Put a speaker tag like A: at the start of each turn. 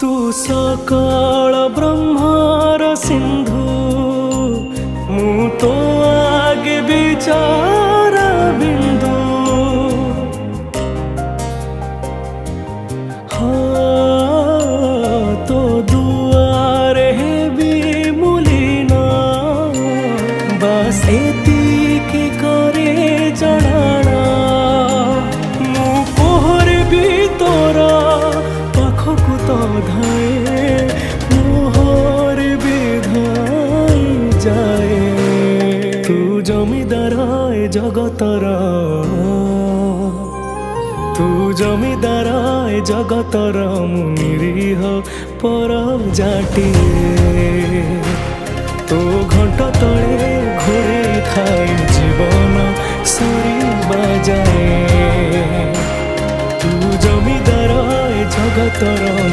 A: तू सकल ब्रह्मार सिंधु मु तो आगे विचार बिंदु। हाँ तो दुआरे भी मुलीना बस एतिकी करे जणाना मु पोहर भी तोरा पाखकु तो धाए मोहर भी धाई जाए। तू जमीदार है जगतर तू जमीदार है जगतर मु निरीह पर जाटिए। तो घंट तले घूरे थाए जीवन सरीबा जाए। तू जमीदार है जगतर